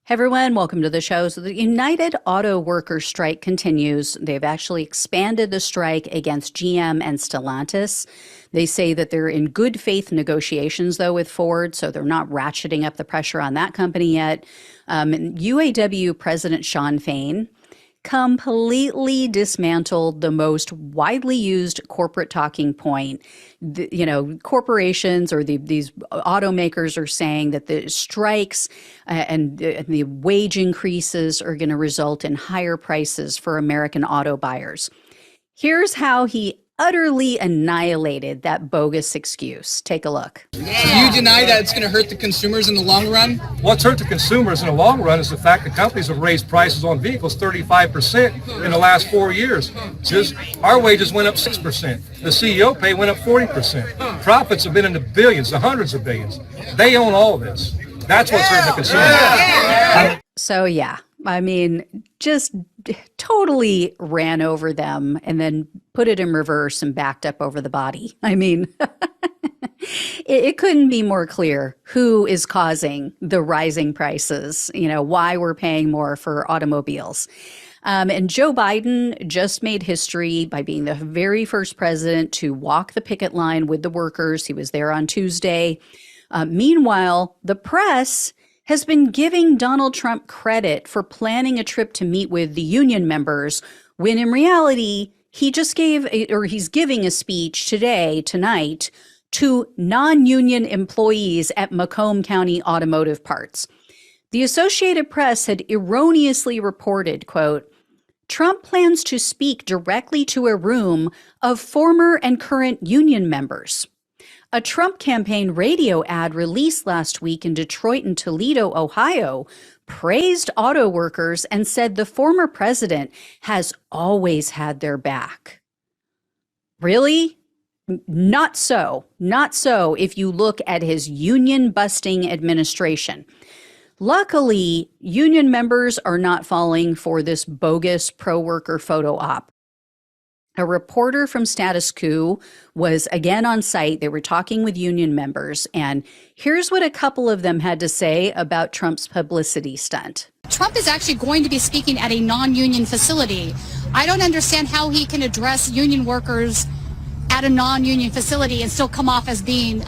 Hey everyone, welcome to the show. So the United Auto Workers strike continues. They've actually expanded the strike against GM and Stellantis. They say that they're in good faith negotiations, though, with Ford, so they're not ratcheting up the pressure on that company yet. UAW President Shawn Fain completely dismantled the most widely used corporate talking point. Corporations or these automakers are saying that the strikes and the wage increases are going to result in higher prices for American auto buyers. Here's how he utterly annihilated that bogus excuse. Take a look. Do you deny that it's going to hurt the consumers in the long run? What's hurt the consumers in the long run is the fact that companies have raised prices on vehicles 35% in the last 4 years. Just our wages went up 6%. The CEO pay went up 40%. Profits have been in the billions, the hundreds of billions. They own all this. That's what's hurting the consumers. So yeah, I mean, just totally ran over them and then put it in reverse and backed up over the body. I mean, it couldn't be more clear who is causing the rising prices, why we're paying more for automobiles. And Joe Biden just made history by being the very first president to walk the picket line with the workers. He was there on Tuesday. Meanwhile, the press has been giving Donald Trump credit for planning a trip to meet with the union members, when in reality, he's giving a speech tonight, to non-union employees at Macomb County Automotive Parts. The Associated Press had erroneously reported, quote, Trump plans to speak directly to a room of former and current union members. A Trump campaign radio ad released last week in Detroit and Toledo, Ohio, praised auto workers and said the former president has always had their back. Really? Not so. Not so if you look at his union-busting administration. Luckily, union members are not falling for this bogus pro-worker photo op. A reporter from Status Quo was again on site. They were talking with union members, and here's what a couple of them had to say about Trump's publicity stunt. Trump is actually going to be speaking at a non-union facility. I don't understand how he can address union workers at a non-union facility and still come off as being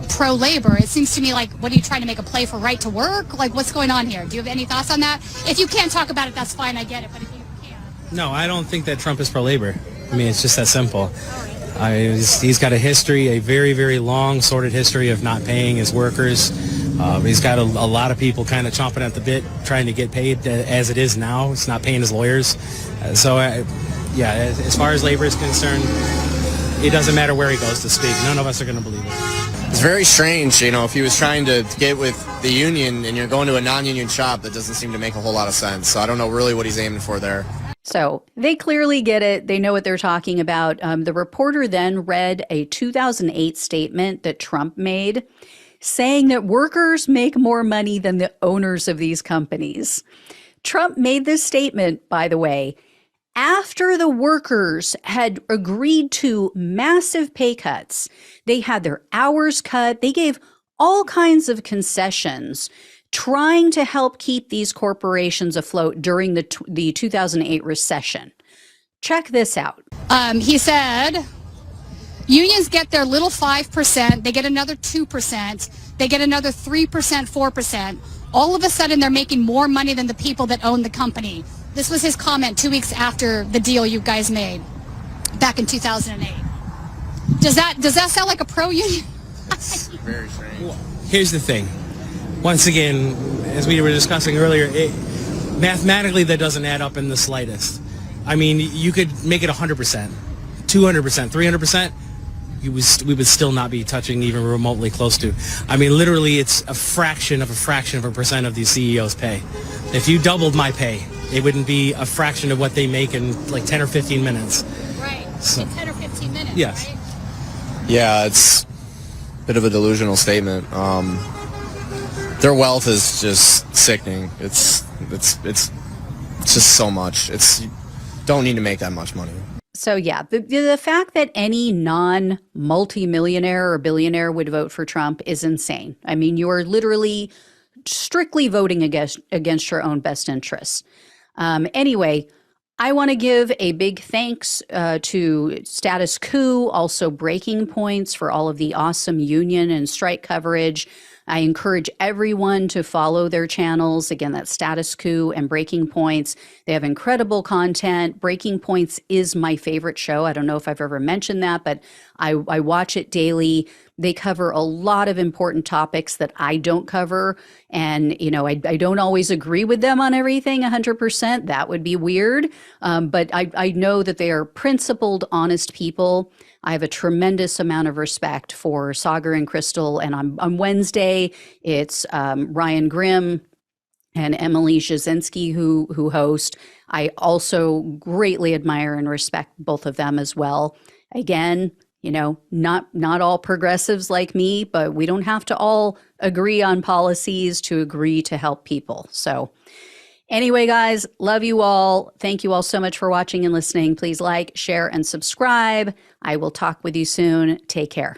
pro-labor. It seems to me like, what are you trying to make a play for right to work? Like, what's going on here? Do you have any thoughts on that? If you can't talk about it, that's fine. I get it. But if you can. No, I don't think that Trump is pro-labor. I mean, it's just that simple. He's got a history, a very, very long, sordid history of not paying his workers. He's got a lot of people kind of chomping at the bit, trying to get paid as it is now. It's not paying his lawyers. As far as labor is concerned, it doesn't matter where he goes to speak. None of us are going to believe it. It's very strange, if he was trying to get with the union and you're going to a non-union shop, that doesn't seem to make a whole lot of sense. So I don't know really what he's aiming for there. So they clearly get it. They know what they're talking about. The reporter then read a 2008 statement that Trump made saying that workers make more money than the owners of these companies. Trump made this statement, by the way, after the workers had agreed to massive pay cuts. They had their hours cut. They gave all kinds of concessions, trying to help keep these corporations afloat during the 2008 recession. Check this out. He said, unions get their little 5%, they get another 2%, they get another 3%, 4%. All of a sudden, they're making more money than the people that own the company. This was his comment 2 weeks after the deal you guys made back in 2008. Does that sound like a pro-union? Very strange. Well, here's the thing. Once again, as we were discussing earlier, mathematically that doesn't add up in the slightest. I mean, you could make it 100%, 200%, 300%. We would still not be touching even remotely close to. I mean, literally, it's a fraction of a percent of the CEO's pay. If you doubled my pay, it wouldn't be a fraction of what they make in like 10 or 15 minutes. Right. So, 10 or 15 minutes, yes. Right? Yeah, it's a bit of a delusional statement. Their wealth is just sickening. It's just so much. You don't need to make that much money. So yeah, the fact that any non-multimillionaire or billionaire would vote for Trump is insane. I mean, you are literally strictly voting against your own best interests. Anyway, I want to give a big thanks to Status Coup, also Breaking Points, for all of the awesome union and strike coverage. I encourage everyone to follow their channels. Again, that's Status Coup and Breaking Points. They have incredible content. Breaking Points is my favorite show. I don't know if I've ever mentioned that, but I watch it daily. They cover a lot of important topics that I don't cover. And, you know, I don't always agree with them on everything 100%. That would be weird. But I know that they are principled, honest people. I have a tremendous amount of respect for Sagar and Crystal. And on Wednesday, it's Ryan Grimm and Emily Jasinski who host. I also greatly admire and respect both of them as well. Again, you know, not all progressives like me, but we don't have to all agree on policies to agree to help people. So anyway, guys, love you all. Thank you all so much for watching and listening. Please like, share, and subscribe. I will talk with you soon. Take care.